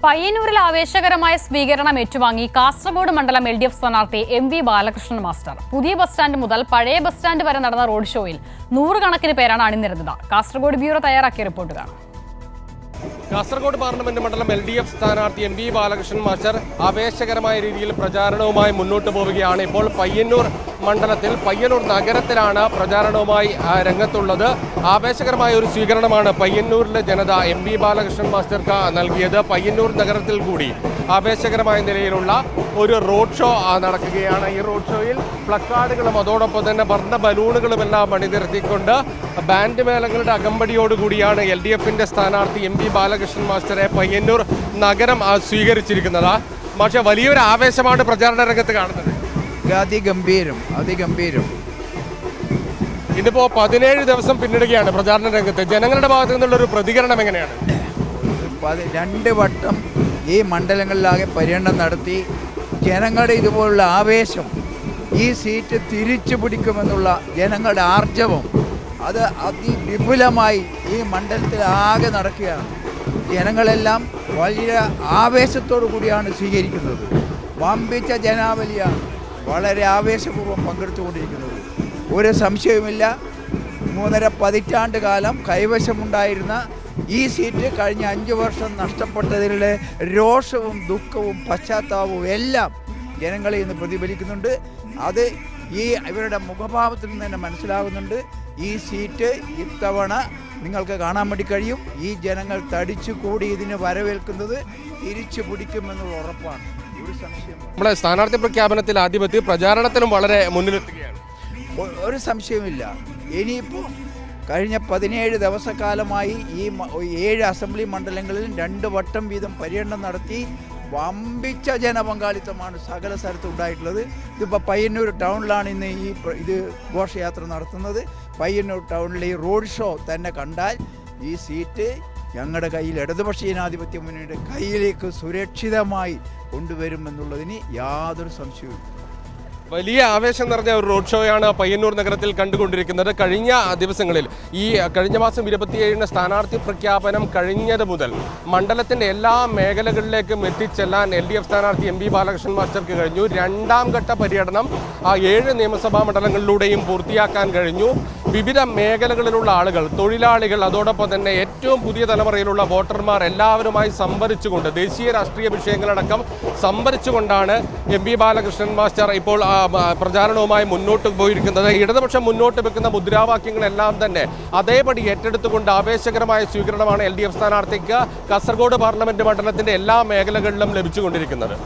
പയ്യന്നൂരിൽ ആവേശകരമായ സ്വീകരണം ഏറ്റുവാങ്ങി കാസർഗോഡ് മണ്ഡലം LDF സ്ഥാനാർത്ഥി MV ബാലകൃഷ്ണൻ മാസ്റ്റർ. പുതിയ ബസ് സ്റ്റാൻഡ് മുതൽ പഴയ ബസ് സ്റ്റാൻഡ് വരെ നടന്ന റോഡ് ഷോയിൽ 100 കണക്കിന് പേരാണ് അണിനിരന്നത്. കാസർഗോഡ് ബ്യൂറോ തയ്യാറാക്കിയ റിപ്പോർട്ട് കാണാം. കാസർഗോഡ് പാർലമെന്റ് മണ്ഡലം LDF സ്ഥാനാർത്ഥി MV ബാലകൃഷ്ണൻ മാസ്റ്റർ ആവേശകരമായ രീതിയിൽ പ്രചാരണവുമായി മുന്നോട്ട് പോവുകയാണ്. ഇപ്പോൾ പയ്യന്നൂർ മണ്ഡലത്തിൽ പയ്യന്നൂർ നഗരത്തിലാണ് പ്രചാരണവുമായി രംഗത്തുള്ളത്. ആവേശകരമായ ഒരു സ്വീകരണമാണ് പയ്യന്നൂരിലെ ജനത MV ബാലകൃഷ്ണൻ മാസ്റ്റർക്ക് നൽകിയത്. പയ്യന്നൂർ നഗരത്തിൽ കൂടി ആവേശകരമായ നിലയിലുള്ള ഒരു റോഡ് ഷോ നടക്കുകയാണ്. ഈ റോഡ് ഷോയിൽ പ്ലക്കാർഡുകളും അതോടൊപ്പം തന്നെ വർണ്ണ ബലൂണുകളുമെല്ലാം അണിനിരത്തിക്കൊണ്ട് ബാൻഡ് മേളങ്ങളുടെ അകമ്പടിയോടുകൂടിയാണ് LDFന്റെ സ്ഥാനാർത്ഥി MV ബാലകൃഷ്ണൻ മാസ്റ്ററെ പയ്യന്നൂർ നഗരം സ്വീകരിച്ചിരിക്കുന്നത്. പക്ഷേ വലിയൊരു ആവേശമാണ് പ്രചാരണ രംഗത്ത് കാണുന്നത്. അതിഗംഭീരം. ഇതിപ്പോ 17 ദിവസം പിന്നിടുകയാണ് പ്രചാരണ രംഗത്ത്. ജനങ്ങളുടെ ഭാഗത്തു നിന്നുള്ളൊരു പ്രതികരണം എങ്ങനെയാണ്? 2 വട്ടം ഈ മണ്ഡലങ്ങളിലാകെ പര്യടനം നടത്തി ജനങ്ങളുടെ ഇതുപോലുള്ള ആവേശം, ഈ സീറ്റ് തിരിച്ചു പിടിക്കുമെന്നുള്ള ജനങ്ങളുടെ ആർജവം അത് അതിവിപുലമായി ഈ മണ്ഡലത്തിൽ ആകെ നടക്കുകയാണ്. ജനങ്ങളെല്ലാം വലിയ ആവേശത്തോടു കൂടിയാണ് സ്വീകരിക്കുന്നത്. വമ്പിച്ച ജനാവലിയാണ് വളരെ ആവേശപൂർവ്വം പങ്കെടുത്തുകൊണ്ടിരിക്കുന്നത്. ഒരു സംശയവുമില്ല, 3.5 പതിറ്റാണ്ട് കാലം കൈവശമുണ്ടായിരുന്ന ഈ സീറ്റ് കഴിഞ്ഞ 5 വർഷം നഷ്ടപ്പെട്ടതിലെ രോഷവും ദുഃഖവും പശ്ചാത്താപവും എല്ലാം ജനങ്ങളെ ഇന്ന് പ്രതിഫലിക്കുന്നുണ്ട്. അത് ഈ ഇവരുടെ മുഖഭാവത്തിൽ നിന്ന് തന്നെ മനസ്സിലാകുന്നുണ്ട്. ഈ സീറ്റ് ഇത്തവണ നിങ്ങൾക്ക് കാണാൻ വേണ്ടി കഴിയും. ഈ ജനങ്ങൾ തടിച്ചു കൂടി ഇതിന് വരവേൽക്കുന്നത് തിരിച്ചു പിടിക്കുമെന്നുള്ള ഉറപ്പാണ്. ഒരു സംശയം നമ്മുടെ സ്ഥാനാർത്ഥി പ്രഖ്യാപനത്തിൽ ആധിപത്യം പ്രചാരണത്തിനും വളരെ മുന്നിലെത്തുകയാണ്. ഒരു സംശയമില്ല. ഇനിയിപ്പോൾ കഴിഞ്ഞ 17 ദിവസക്കാലമായി ഈ 7 അസംബ്ലി മണ്ഡലങ്ങളിലും 2 വട്ടം വീതം പര്യടനം നടത്തി വമ്പിച്ച ജനപങ്കാളിത്തമാണ് സകല സ്ഥലത്തും ഉണ്ടായിട്ടുള്ളത്. ഇതിപ്പോൾ പയ്യന്നൂർ ടൗണിലാണ് ഇന്ന് ഇത് ഘോഷയാത്ര നടത്തുന്നത്. പയ്യന്നൂർ ടൗണിലെ ഈ റോഡ് ഷോ തന്നെ കണ്ടാൽ ഈ സീറ്റ് ഞങ്ങളുടെ കയ്യിൽ, ഇടതുപക്ഷ ജനാധിപത്യ മുന്നണിയുടെ കയ്യിലേക്ക് സുരക്ഷിതമായി കൊണ്ടുവരുമെന്നുള്ളതിന് യാതൊരു സംശയവും. വലിയ ആവേശം നിറഞ്ഞ ഒരു റോഡ് ഷോയാണ് പയ്യന്നൂർ നഗരത്തിൽ കണ്ടുകൊണ്ടിരിക്കുന്നത്. കഴിഞ്ഞ ദിവസങ്ങളിൽ കഴിഞ്ഞ മാസം 27-ന് സ്ഥാനാർത്ഥി പ്രഖ്യാപനം കഴിഞ്ഞത് മുതൽ മണ്ഡലത്തിൻ്റെ എല്ലാ മേഖലകളിലേക്കും എത്തിച്ചെല്ലാൻ LDF സ്ഥാനാർത്ഥി MV ബാലകൃഷ്ണൻ മാസ്റ്റർക്ക് കഴിഞ്ഞു. 2ാം ഘട്ട പര്യടനം 7 നിയമസഭാ മണ്ഡലങ്ങളിലൂടെയും പൂർത്തിയാക്കാൻ കഴിഞ്ഞു. വിവിധ മേഖലകളിലുള്ള ആളുകൾ, തൊഴിലാളികൾ, അതോടൊപ്പം തന്നെ ഏറ്റവും പുതിയ തലമുറയിലുള്ള വോട്ടർമാർ എല്ലാവരുമായി സംവദിച്ചുകൊണ്ട് ദേശീയ രാഷ്ട്രീയ വിഷയങ്ങളടക്കം സംവദിച്ചുകൊണ്ടാണ് MV ബാലകൃഷ്ണൻ മാസ്റ്റർ ഇപ്പോൾ പ്രചാരണവുമായി മുന്നോട്ട് പോയിരിക്കുന്നത്. ഇടതുപക്ഷം മുന്നോട്ട് വെക്കുന്ന മുദ്രാവാക്യങ്ങളെല്ലാം തന്നെ അതേപടി ഏറ്റെടുത്തുകൊണ്ട് ആവേശകരമായ സ്വീകരണമാണ് LDF സ്ഥാനാർത്ഥിക്ക് കാസർഗോഡ് പാർലമെന്റ് മണ്ഡലത്തിന്റെ എല്ലാ മേഖലകളിലും ലഭിച്ചുകൊണ്ടിരിക്കുന്നത്.